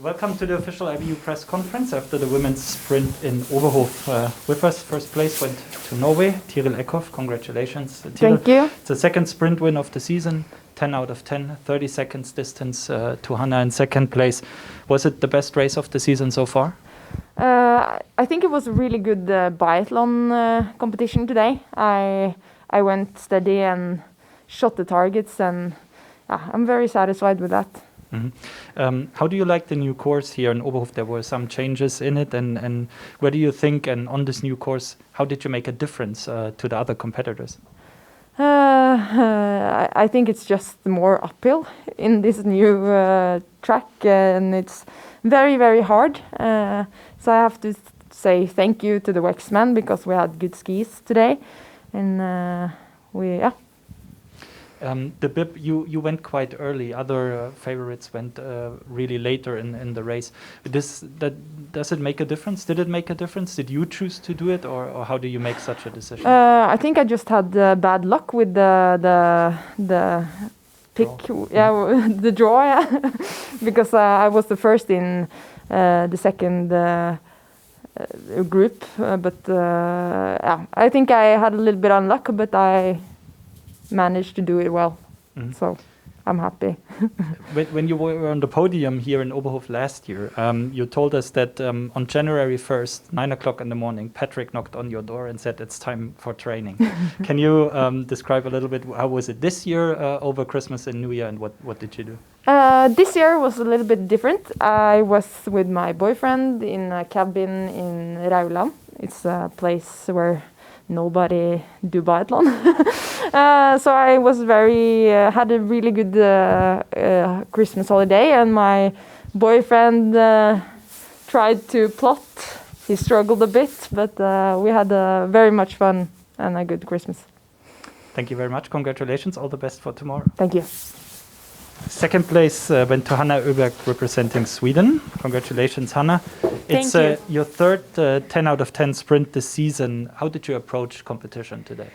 Welcome to the official IBU press conference after the women's sprint in Oberhof. With us, first place went to Norway, Tiril Eckhoff. Congratulations, Tiril. Thank you. It's the second sprint win of the season, 10 out of 10, 30 seconds distance to Hanna in second place. Was it the best race of the season so far? I think it was a really good biathlon competition today. I went steady and shot the targets, and I'm very satisfied with that. Mm-hmm. How do you like the new course here in Oberhof? There were some changes in it, and where do you think, and on this new course, how did you make a difference to the other competitors? I think it's just more uphill in this new track, and it's very, very hard. So I have to say thank you to the Wexman because we had good skis today, and The bib, you went quite early. Other favorites went really later in the race. Does it make a difference? Did it make a difference? Did you choose to do it, or how do you make such a decision? I think I just had bad luck with the pick, the draw, because I was the first in the second group. I think I had a little bit of luck, but I managed to do it well. Mm-hmm. So I'm happy. When you were on the podium here in Oberhof last year, you told us that on January 1st, 9 o'clock in the morning, Patrick knocked on your door and said it's time for training. Can you describe a little bit how was it this year over Christmas and New Year, and what did you do? This year was a little bit different. I was with my boyfriend in a cabin in Rauland. It's a place where nobody do biathlon. So I was had a really good Christmas holiday, and my boyfriend tried to plot. He struggled a bit, but we had very much fun and a good Christmas. Thank you very much. Congratulations. All the best for tomorrow. Thank you. Second place went to Hanna Oeberg representing Sweden. Congratulations, Hanna. It's your third 10 out of 10 sprint this season. How did you approach competition today?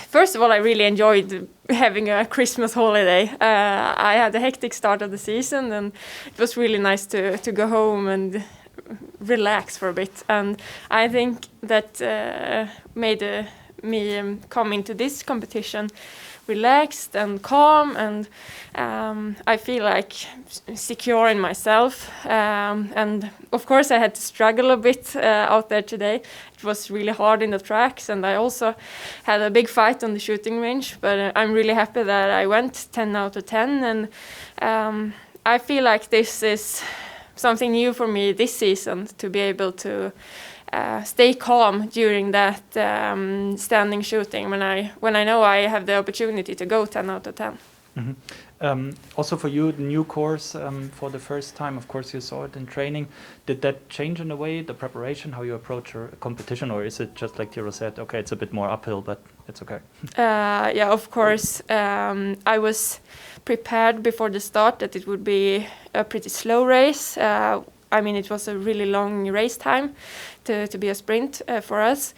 First of all, I really enjoyed having a Christmas holiday. I had a hectic start of the season, and it was really nice to go home and relax for a bit. And I think that made me come into this competition relaxed and calm, and I feel like secure in myself, and of course I had to struggle a bit out there today. It was really hard in the tracks, and I also had a big fight on the shooting range, but I'm really happy that I went 10 out of 10, and I feel like this is something new for me this season, to be able to stay calm during that standing shooting when I know I have the opportunity to go 10 out of 10. Mm-hmm. Also for you, the new course for the first time, of course you saw it in training. Did that change in a way, the preparation, how you approach a competition, or is it just like Tiril said, okay, it's a bit more uphill, but it's okay? Yeah, of course. I was prepared before the start that it would be a pretty slow race. I mean, it was a really long race time to be a sprint for us,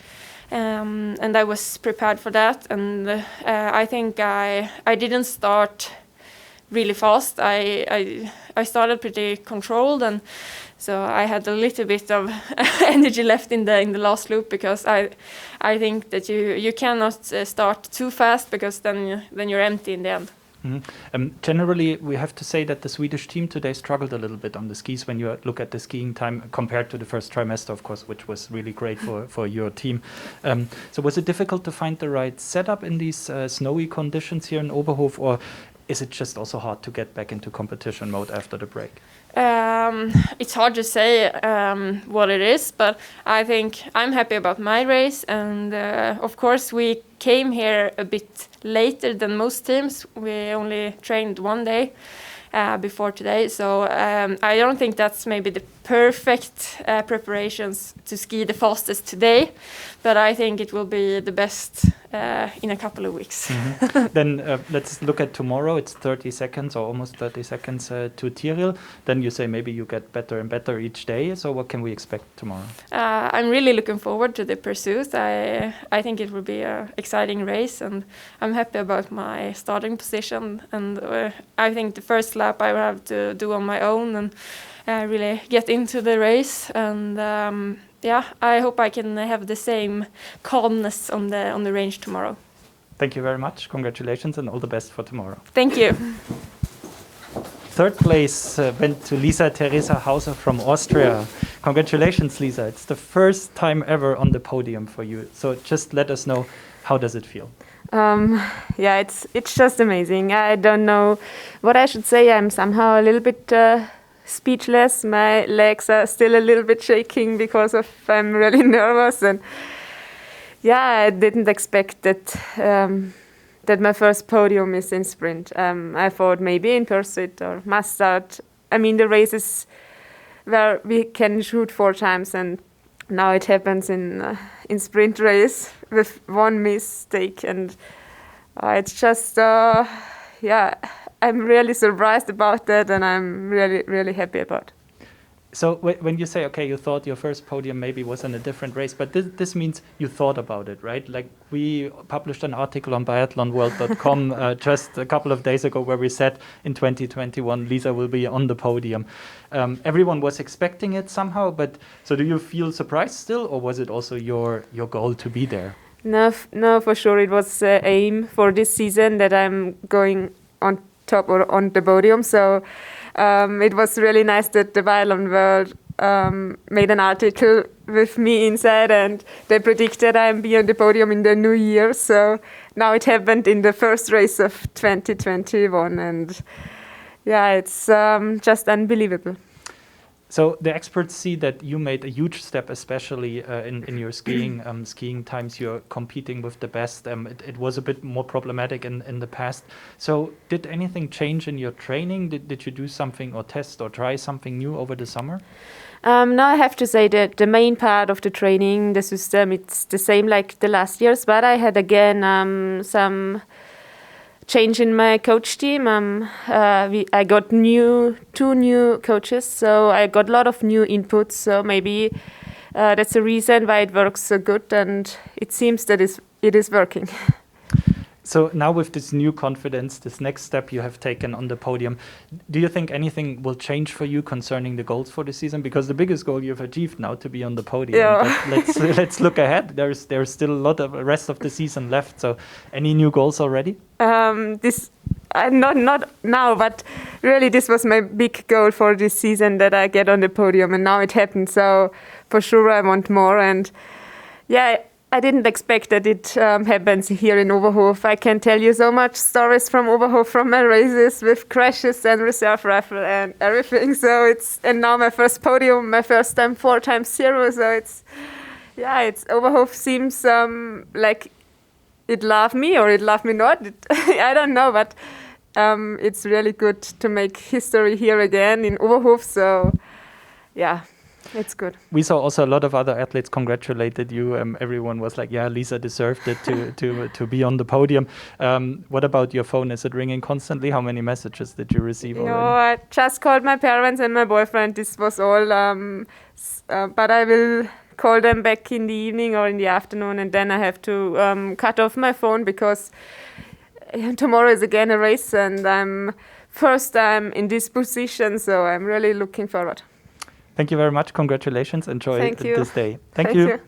and I was prepared for that. And I think I didn't start really fast. I started pretty controlled, and so I had a little bit of energy left in the last loop, because I think that you cannot start too fast, because then you're empty in the end. Mm-hmm. Generally, we have to say that the Swedish team today struggled a little bit on the skis when you look at the skiing time compared to the first trimester, of course, which was really great for your team. So was it difficult to find the right setup in these snowy conditions here in Oberhof, or is it just also hard to get back into competition mode after the break? It's hard to say what it is, but I think I'm happy about my race, and of course we came here a bit later than most teams. We only trained one day before today, so I don't think that's maybe the perfect preparations to ski the fastest today, but I think it will be the best in a couple of weeks. Then let's look at tomorrow. It's 30 seconds or almost 30 seconds to Tiril. Then you say maybe you get better and better each day. So what can we expect tomorrow? I'm really looking forward to the pursuit. I think it will be an exciting race, and I'm happy about my starting position. And I think the first lap I will have to do on my own and really get into the race. And I hope I can have the same calmness on the range tomorrow. Thank you very much. Congratulations and all the best for tomorrow. Thank you. Third place went to Lisa Theresa Hauser from Austria. Congratulations, Lisa. It's the first time ever on the podium for you. So just let us know, how does it feel? It's just amazing. I don't know what I should say. I'm somehow a little bit speechless. My legs are still a little bit shaking because I'm really nervous, and I didn't expect that that my first podium is in sprint. I thought maybe in pursuit or mustard. I mean, the races where we can shoot 4 times, and now it happens in sprint race with one mistake, and it's just I'm really surprised about that, and I'm really, really happy about it. So when you say, okay, you thought your first podium maybe was in a different race, but this means you thought about it, right? Like, we published an article on biathlonworld.com just a couple of days ago where we said in 2021 Lisa will be on the podium. Everyone was expecting it somehow, but so do you feel surprised still, or was it also your goal to be there? No, for sure it was aim for this season that I'm going on top or on the podium. So it was really nice that the Biathlon World made an article with me inside, and they predicted I'll be on the podium in the new year. So now it happened in the first race of 2021, and it's just unbelievable. So the experts see that you made a huge step, especially in your skiing skiing times. You're competing with the best. It was a bit more problematic in the past. So did anything change in your training? Did you do something or test or try something new over the summer? No, I have to say that the main part of the training, the system, it's the same like the last years. But I had again some change in my coach team. I got two new coaches, so I got a lot of new inputs. So maybe that's the reason why it works so good, and it seems that it is working. So now with this new confidence, this next step you have taken on the podium, do you think anything will change for you concerning the goals for the season? Because the biggest goal you've achieved now to be on the podium. Yeah. But let's look ahead. There's still a lot of rest of the season left. So any new goals already? Not now, but really this was my big goal for this season, that I get on the podium, and now it happened. So for sure I want more, and I didn't expect that it happens here in Oberhof. I can tell you so much stories from Oberhof, from my races with crashes and reserve rifle and everything. So and now my first podium, my first time 4 times 0. So it's Oberhof seems like it loved me or it loved me not. I don't know, but it's really good to make history here again in Oberhof. So it's good. We saw also a lot of other athletes congratulated you. Everyone was like, yeah, Lisa deserved it to be on the podium. What about your phone? Is it ringing constantly? How many messages did you receive already? No, I just called my parents and my boyfriend. This was all. But I will call them back in the evening or in the afternoon, and then I have to cut off my phone because tomorrow is again a race, and I'm first time in this position, so I'm really looking forward. Thank you very much. Congratulations. Enjoy this day. Thank you.